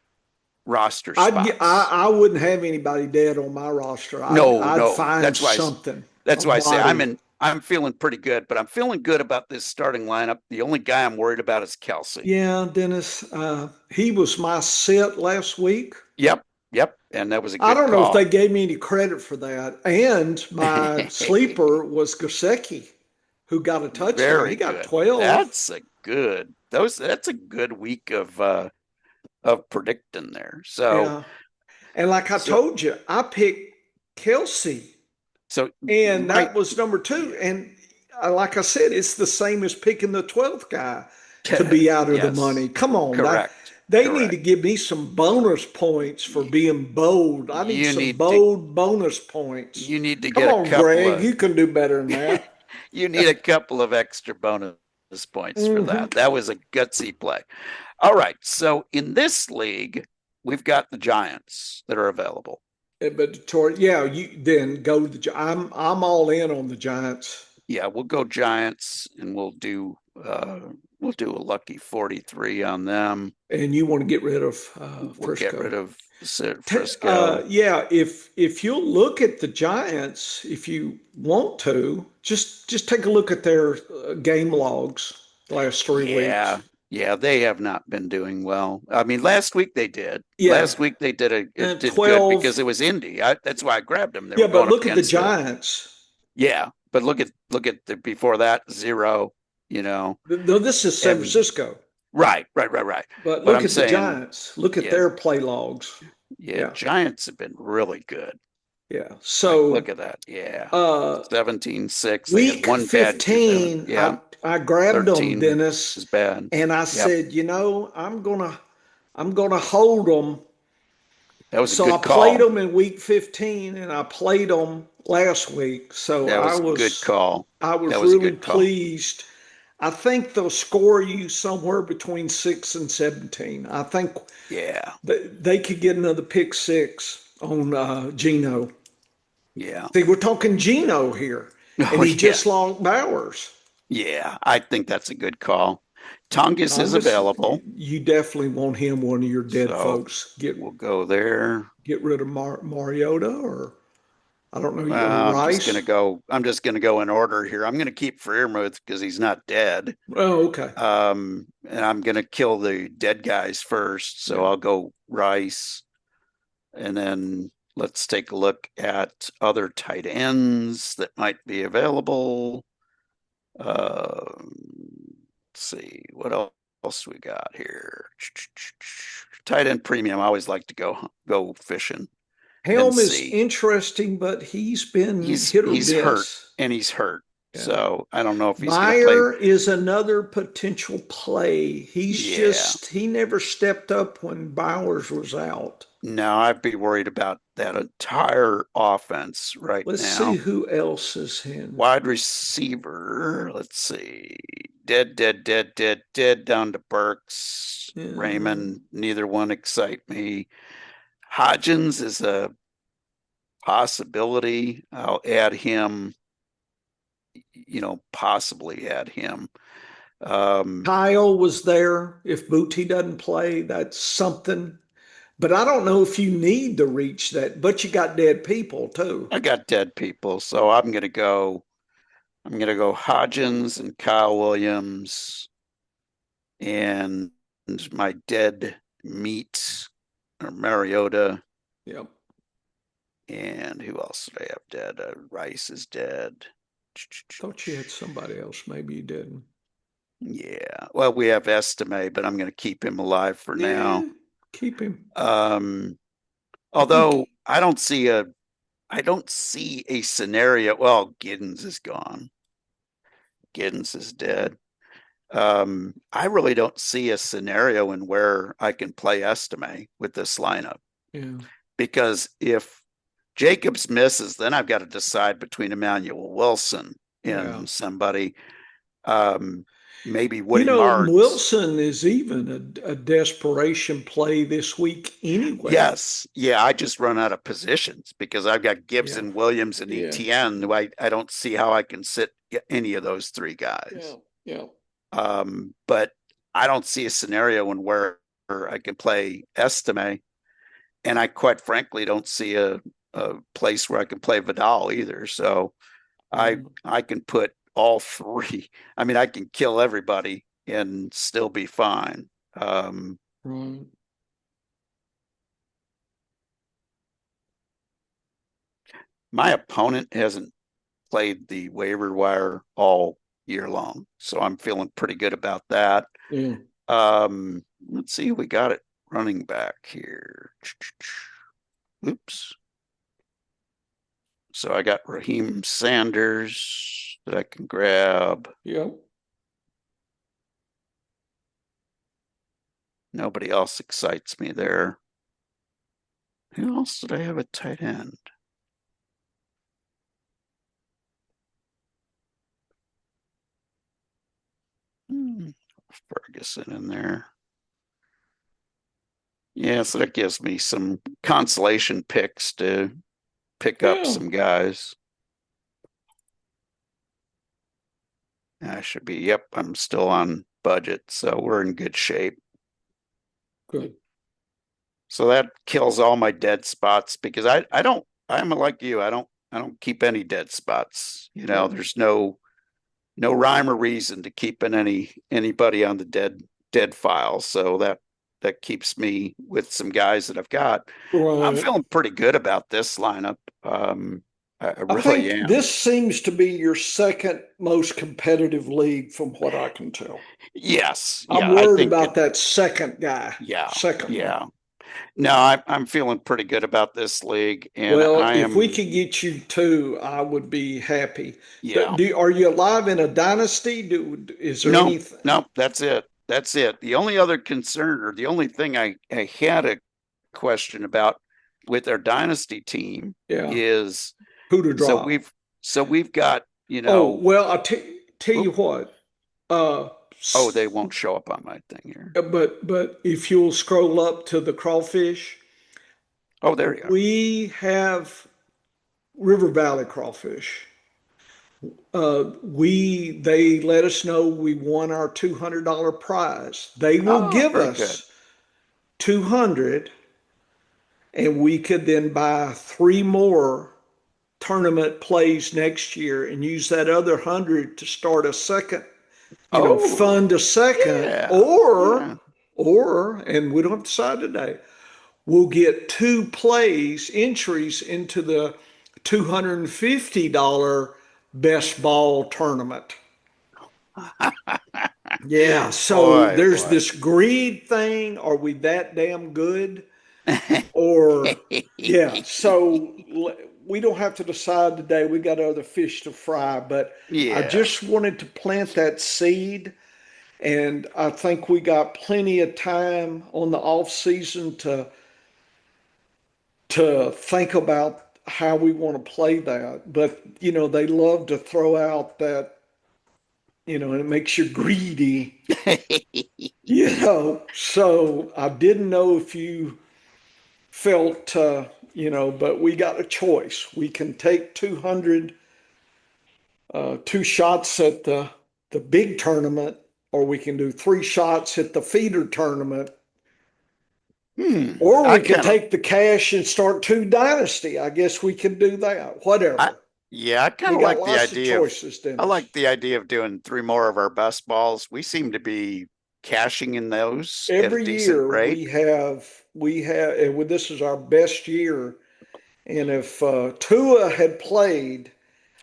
roster I spots. I wouldn't have anybody dead on my roster. No, I'd no, find something, a that's why I say body. I'm feeling pretty good, but I'm feeling good about this starting lineup. The only guy I'm worried about is Kelsey. Yeah, Dennis, he was my sit last week. Yep, yep, and that was a I good don't know if they call. gave me any credit for that. And my sleeper was Gasecki, who got a touchdown. He Very got good. 12. That's a good week of predicting there. Yeah. And like I So told you, I picked Kelsey, so and right, that was number two. yeah. And like I said, it's the same as picking the 12th guy to be out of the money. Yes, Come on. correct, They need to correct. give me some bonus points for Y- being bold. I need You some need to bold bonus points. you need to Come get a on, couple Greg. of You can do better than that. you need a couple of extra bonus points for Hmm. that. That was a gutsy play. All right. So in this league, we've got the Giants that are available. But Tori, yeah, you then go to the. I'm all in on the Giants. Yeah, we'll go Giants and we'll do a lucky 43 on them. And you want to get rid of We'll get Frisco. rid of Frisco. Yeah, if you'll look at the Giants, if you want to, just take a look at their game logs the last 3 weeks. Yeah. Yeah, they have not been doing well. I mean, last week they did. Yeah, Last week they did it did good 12. because it was Indy. That's why I grabbed them. They Yeah, were but going up look at the against the Giants. yeah, but look at the before that 0, you know. No, this is San And Francisco. right. But But look I'm at the saying, Giants. Look at yeah, their play logs. yeah, Yeah, Giants have been really good. yeah. Like, look So at that. Yeah. uh 17-6. They had week one bad game. 15, Yeah. I grabbed them, 13 Dennis, was bad. and I Yep. said, I'm gonna hold them. That was a So I good played call. them in week 15, and I played them last week. So That was a good call. I was That was a really good call. pleased. I think they'll score you somewhere between 6 and 17. I think Yeah. they could get another pick six on Geno. Yeah. See, we're talking Geno here, and Oh, he yeah. just lost Bowers. Yeah. I think that's a good call. Tongus is Tongass, available. you definitely want him, one of your dead So folks. we'll go there. Get rid of Mariota, or I don't know, or Rice. I'm just gonna go in order here. I'm gonna keep Freermuth because he's not dead. Oh, okay. And I'm gonna kill the dead guys first. So Yeah. I'll go Rice, and then let's take a look at other tight ends that might be available. Let's see what else we got here. Tight end premium. I always like to go fishing and Helm is see. interesting, but he's been hit or He's hurt miss. and he's hurt. Yeah. So I don't know if he's going to play. Meyer is another potential play. Yeah. He never stepped up when Bowers was out. No, I'd be worried about that entire offense right Let's see now. who else is in. Wide receiver. Let's see. Dead down to Burks. Yeah. Raymond. Neither one excite me. Hodgins is a possibility. I'll add him, possibly add him. Kyle was there. If Booty doesn't play, that's something. But I don't know if you need to reach that. But you got dead people too. I got dead people, so I'm gonna go Hodgins and Kyle Williams and my dead meat or Mariota. Yep. And who else did I have dead? Rice is dead. Thought you had somebody else. Maybe you didn't. Yeah. Well, we have Estime, but I'm going to keep him alive for now. Yeah, keep him. I Although think I don't see a scenario. Well, Giddens is gone. Giddens is dead. I really don't see a scenario in where I can play Estime with this lineup. yeah. Because if Jacobs misses, then I've got to decide between Emmanuel Wilson Yeah. and somebody. Um, maybe You Woody know, Martz. Wilson is even a desperation play this week anyway. Yes. Yeah. I just run out of positions because I've got Yeah, Gibson, Williams, and yeah, ETN, who I don't see how I can sit any of those three yeah, guys. yeah. But I don't see a scenario in where I can play Estime. And I quite frankly don't see a place where I can play Vidal either. So Mm, I can put all three. I mean, I can kill everybody and still be fine. Um, right. my opponent hasn't played the waiver wire all year long, so I'm feeling pretty good about that. Yeah, Let's see, we got it running back here. Oops. So I got Raheem Sanders that I can grab. yeah. Nobody else excites me there. Who else did I have at tight end? Hmm, Ferguson in there. Yeah, so that gives me some consolation picks to pick up Yeah, some guys. I should be, yep, I'm still on budget, so we're in good shape. good. So that kills all my dead spots because I don't, I'm like you, I don't keep any dead spots. Yeah. There's no rhyme or reason to keeping anybody on the dead file. So that keeps me with some guys that I've got. I'm Right. feeling pretty good about this lineup. I I really think am. this seems to be your second most competitive league from what I can tell. Yes, I'm yeah, I worried think it. about that second guy, Yeah, second one. yeah. No, I'm feeling pretty good about this league, and Well, I if we am. could get you two, I would be happy. Yeah. Are you alive in a dynasty? Is there No, anything? no, that's it. That's it. The only other concern, or the only thing I had a question about with our dynasty team Yeah, is who to so drop? we've got, Oh, well, tell you oop, what. Uh, oh, they won't show up on my thing here. but if you'll scroll up to the crawfish, Oh, there you are. we have River Valley crawfish. They let us know we won our $200 prize. They will Oh, give very good. us 200, and we could then buy three more tournament plays next year and use that other 100 to start a second, Oh, fund a second, yeah, yeah. and we don't have to decide today. We'll get two plays entries into the $250 best ball tournament. Yeah, so Boy, there's boy. this greed thing. Are we that damn good? Or, yeah, so we don't have to decide today. We got other fish to fry, but I Yeah. just wanted to plant that seed. And I think we got plenty of time on the off season to think about how we want to play that. But, they love to throw out that, and it makes you greedy. So I didn't know if you felt, but we got a choice. We can take 200, two shots at the big tournament, or we can do three shots at the feeder tournament, or I we can kind of take the cash and start two dynasty. I guess we can do that. I Whatever. yeah, I kind We of got like the lots of idea of choices, I Dennis. like the idea of doing three more of our best balls. We seem to be cashing in those at a Every decent year rate. and this is our best year. And if Tua had played,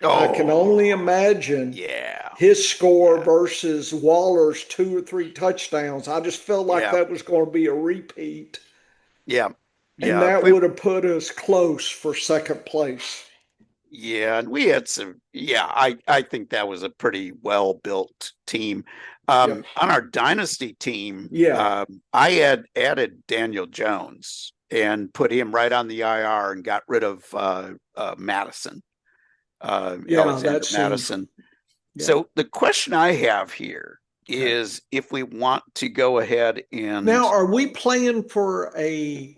I can only Oh, imagine yeah. his score Yeah. versus Waller's two or three touchdowns. I just felt like Yeah. that was going to be a repeat, Yeah. and Yeah. If that we would have put us close for second place. Yeah, and we had some yeah, I think that was a pretty well built team. Yep. On our dynasty team, Yeah. I had added Daniel Jones and put him right on the IR and got rid of Madison, Yeah. That Alexander seemed. Madison. Yeah. So the question I have here Okay. is if we want to go ahead Now, and are we playing for a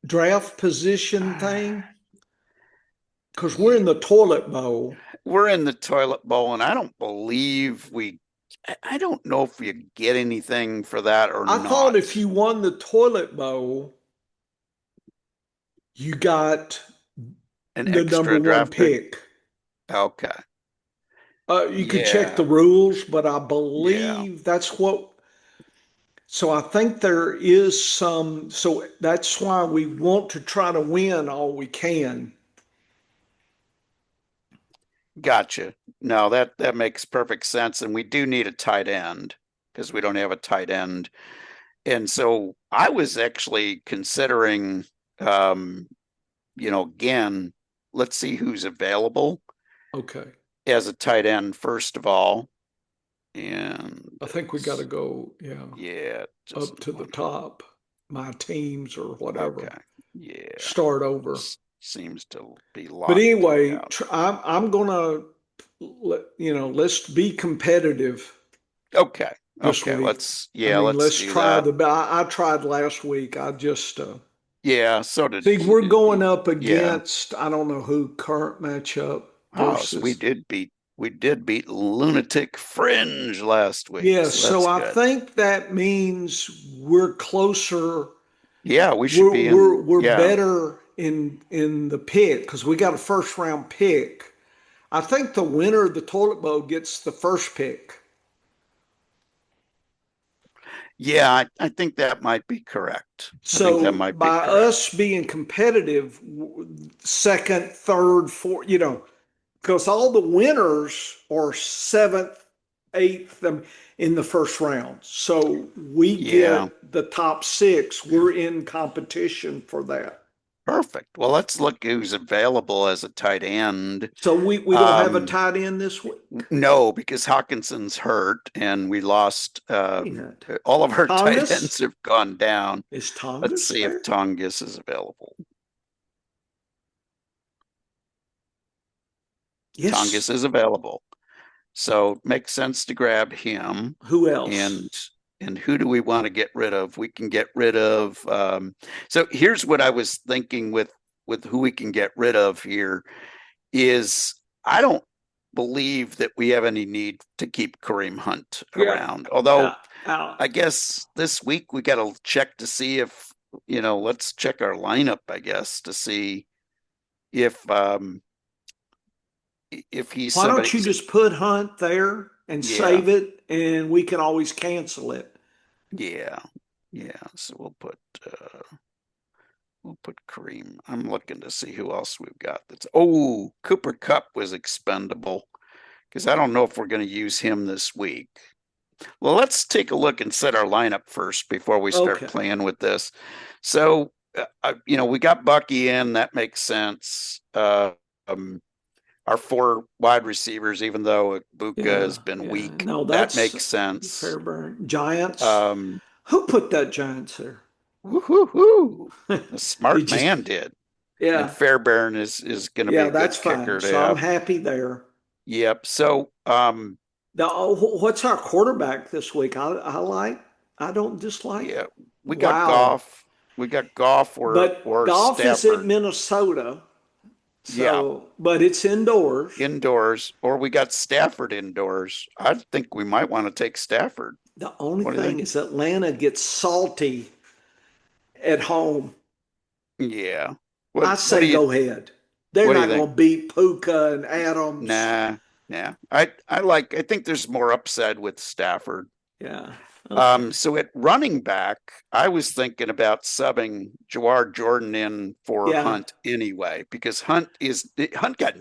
draft position thing? Because we're in the toilet bowl. we're in the toilet bowl, and I don't believe I don't know if you get anything for that or I thought not. if you won the toilet bowl, you got An the number extra one draft pick. pick. Okay. You could check the Yeah. rules, but I Yeah. believe that's what. So I think there is some. So that's why we want to try to win all we can. Gotcha. No, that makes perfect sense. And we do need a tight end because we don't have a tight end. And so I was actually considering, um, again, let's see who's available Okay. as a tight end, first of all. And I think we got to go, yeah, yeah, just up to the one. top, my teams or whatever. Okay. Yeah. Start over. Seems to be But locked anyway, out. I'm gonna let's be competitive Okay. this Okay. week. I Yeah, mean, let's let's do try that. the. I tried last week. I just Yeah, so did see we're going up yeah. against. I don't know who current matchup Oh, so versus. we did beat Lunatic Fringe last week, Yeah, so so that's I good. think that means we're closer. Yeah, we should We're be we're in. we're Yeah, better in the pick because we got a first round pick. I think the winner of the toilet bowl gets the first pick. yeah, I think that might be correct. I think that So might be by correct. us being competitive, second, third, fourth, because all the winners are seventh, eighth in the first round. So we Yeah, get the top six. We're in competition for that. perfect. Well, let's look who's available as a tight end. So we don't have a Um, tight end this week. no, because Hawkinson's hurt, and we lost. Wait a minute. All of our tight ends Tongus? have gone down. Is Let's Tongus see if there? Tongus is available. Yes. Tongus is available. So it makes sense to grab him. Who else? And who do we want to get rid of? We can get rid of. So here's what I was thinking with who we can get rid of here is I don't believe that we have any need to keep Kareem Hunt Yeah. around. Although Out. I guess this week we got to check to see if let's check our lineup. I guess to see if he's Why don't somebody. you just put Hunt there and Yeah, save it, and we can always cancel it? yeah, yeah. So we'll put Kareem. I'm looking to see who else we've got. Cooper Cup was expendable because I don't know if we're going to use him this week. Well, let's take a look and set our lineup first before we start Okay. playing with this. So, we got Bucky in. That makes sense. Um, our four wide receivers, even though Buka Yeah. has been Yeah. weak, No, that that's makes sense. Fairburn. Giants. Um, Who put that Giants there? woohoo! A smart Did you? man did. And Yeah. Fairbairn is going to be Yeah, a that's good fine. kicker to So I'm have. happy there. Yep. So, What's our quarterback this week? I like. I don't dislike. yeah, we got Wow. Goff. We got Goff But or golf is at Stafford. Minnesota. Yeah, So, but it's indoors. indoors, or we got Stafford indoors. I think we might want to take Stafford. The only What do you thing think? is Atlanta gets salty at home. Yeah. I What do say you go ahead. They're what do you not think? going to beat Puka and Adams. Nah, yeah. I think there's more upside with Stafford. Yeah. Okay. So at running back, I was thinking about subbing Jawar Jordan in for Yeah. Hunt anyway, because Hunt got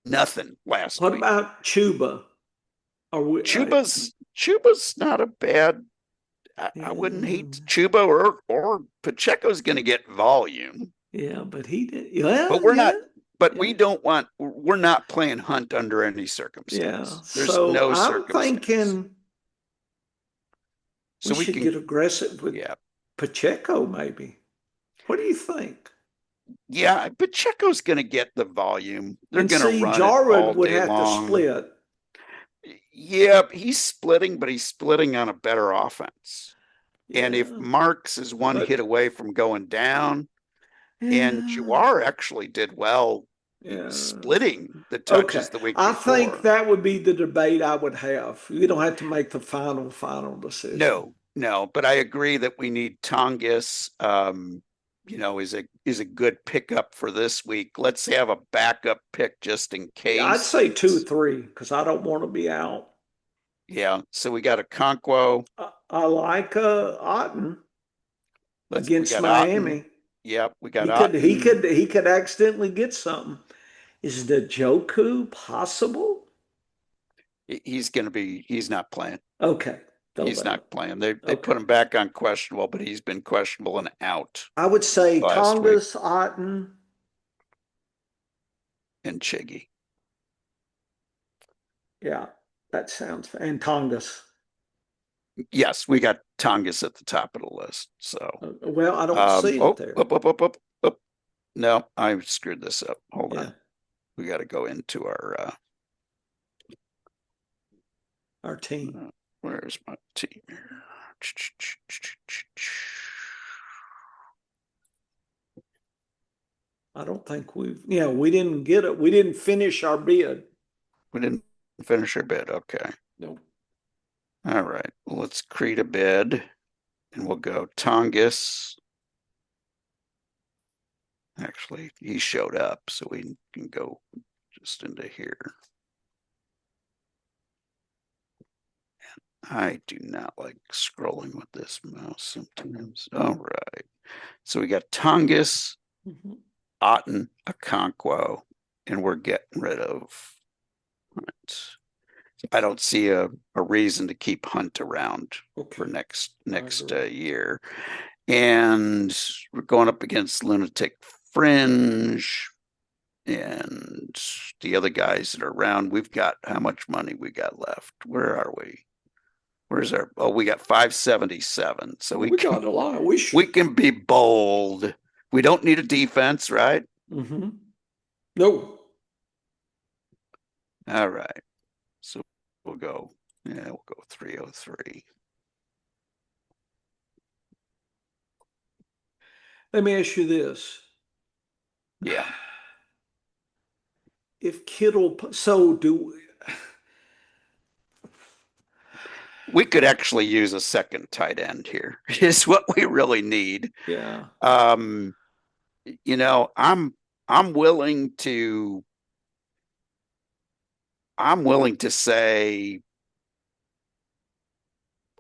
nothing last What week. about Chuba? Are we? Chuba's not a bad. I wouldn't Yeah, hate Chuba or Pacheco's going to get volume, yeah, but he did. Yeah, but we're yeah, not. But yeah, we don't want. We're not playing Hunt under any yeah. circumstance. There's So no I'm circumstance. thinking we So we should can. get aggressive with Yeah, Pacheco, maybe. What do you think? yeah. Pacheco's going to get the volume. They're And going to see, run it all Jarwood would day have to long. split. Yeah, he's splitting, but he's splitting on a better offense. And if Yeah, Marks is one hit but away from going down, and yeah, Jawar actually did well yeah. splitting the Okay. touches the week I think before. that would be the debate I would have. You don't have to make the final decision. No, no, but I agree that we need Tongus. Is a good pickup for this week. Let's have a backup pick just in Yeah, I'd case. say two or three because I don't want to be out. Yeah, so we got a Conquo. I like Otten We against got Otten. Miami. Yep, we got He could Otten. he could accidentally get something. Is the Joku possible? He's not playing. Okay, don't He's let him. not playing. They put Okay, him back on questionable, but he's been questionable and out I would say last week. Tongas, Otten. And Chiggy. Yeah, that sounds and Tongas. Yes, we got Tongus at the top of the list. So Well, I don't see it oh, there. up, up, up, up, up. No, I screwed this up. Hold Yeah, on. We got to go into our team. where's my team here? I don't think we didn't get it. We didn't finish our bid. We didn't finish our bid. Okay. No. All right. Well, let's create a bid and we'll go Tongus. Actually, he showed up, so we can go just into here. I do not like scrolling with this mouse sometimes. All right. So we got Tongus, Mhm. Otten, Okonkwo, and we're getting rid of Hunt. I don't see a reason to keep Hunt around for Okay, next agree. year. And we're going up against Lunatic Fringe and the other guys that are around. We've got how much money we got left? Where are we? Where's our? Oh, we got 577. So We got a lot. we can be bold. We don't need a defense, right? Mm-hmm. No. All right. So we'll go 303. Let me ask you this. Yeah. If Kittle, so do, We could actually use a second tight end here, is what we really need. yeah. Um, you know, I'm willing to I'm willing to say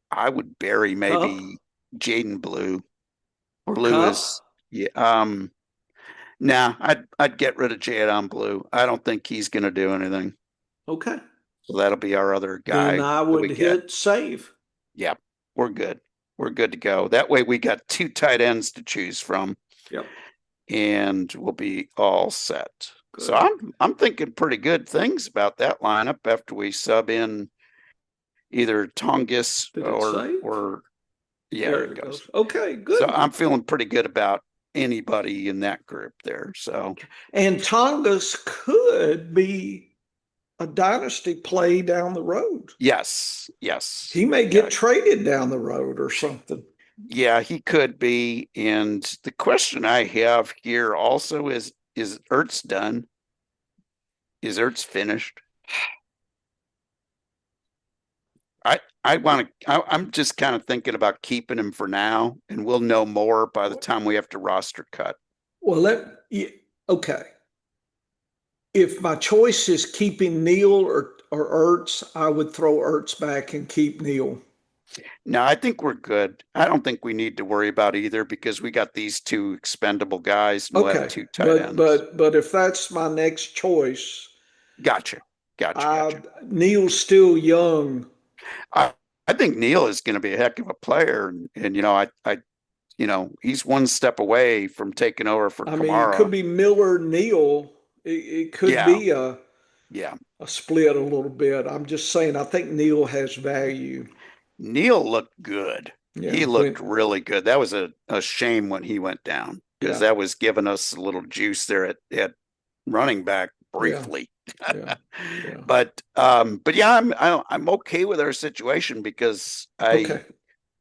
I would bury Cup, maybe Jaden Blue or Cup. Lewis. Yeah. Nah, I'd get rid of Jadon Blue. I don't think he's gonna do anything. Okay. So that'll be our other Then guy I that would we get. hit save. Yeah, we're good. We're good to go. That way we got two tight ends to choose from Yep. and we'll be all set. So Good. I'm thinking pretty good things about that lineup after we sub in either Tongus Did it save? or yeah, there There it it goes. goes. Okay, So good. I'm feeling pretty good about anybody in that group there. So And Tongas could be a dynasty play down the road. yes, yes. He may Yeah, get traded down the road or something. yeah, he could be. And the question I have here also is Ertz done? Is Ertz finished? I'm just kind of thinking about keeping him for now, and we'll know more by the time we have to roster cut. Well, yeah, okay. If my choice is keeping Neal or Ertz, I would throw Ertz back and keep Neal. No, I think we're good. I don't think we need to worry about either because we got these two expendable guys and we'll have Okay, two tight but ends. but but if that's my next choice, Gotcha. Gotcha. Gotcha. Neal's still young. I, I think Neil is going to be a heck of a player. And he's one step away from taking over for I mean, it could Kamara. be Miller Neal. It could Yeah. be Yeah. a split a little bit. I'm just saying, I think Neal has value. Neil looked good. Yeah, He looked really good. That was a shame when he went down because yeah, that was giving us a little juice there at running back yeah. briefly. Yeah. Yeah. But yeah, I'm okay with our situation because Okay.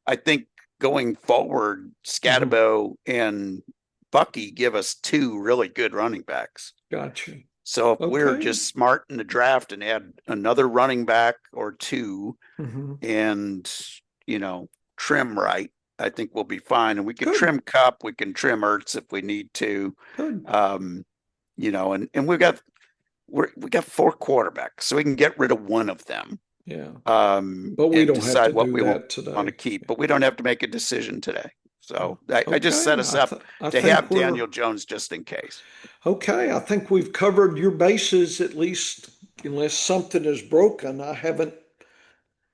I think going forward, Hmm. Scatabo and Bucky give us two really good running backs. Gotcha. So if we're Okay. just smart in the draft and add another running back or two Hmm. and, you know, trim right, I think we'll be fine. And we can Good. trim Cup, we can trim Ertz if we need to. Good. Um, and we got four quarterbacks, so we can get rid of one of them Yeah. But we and don't have to decide what do we want that to today. keep. But we don't have to make a decision today. Yeah. So I just Okay. set us up I to think have we're Daniel Jones just in case. okay. I think we've covered your bases at least, unless something is broken. I haven't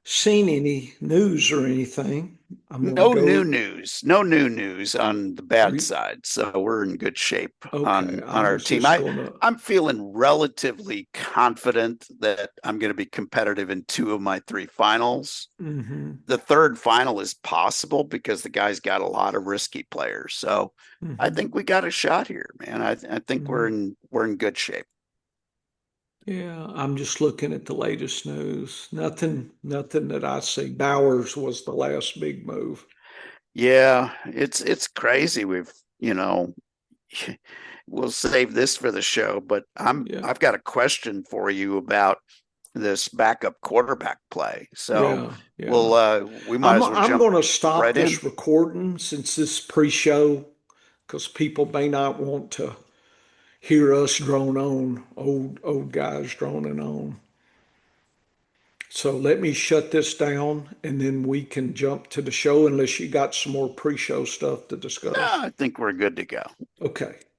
seen any news or anything. I'm gonna No new go. news, no new news on the Are bad you side. So we're in good shape okay? on I our was team. just gonna. I'm feeling relatively confident that I'm going to be competitive in two of my three finals. Hmm. The third final is possible because the guy's got a lot of risky players. So I Hmm. think we got a shot here, man. I think Hmm. we're in good shape. Yeah, I'm just looking at the latest news. Nothing that I see. Bowers was the last big move. Yeah, it's crazy. You know, we'll save this for the show, but Yeah, I've got a question for you about this backup quarterback play. So yeah, yeah. we might as well I'm jump going to stop right in. this recording since this pre-show, because people may not want to hear us drone on, old guys droning on. So let me shut this down and then we can jump to the show unless you got some more pre-show stuff to No, discuss. I think we're good to go. Okay.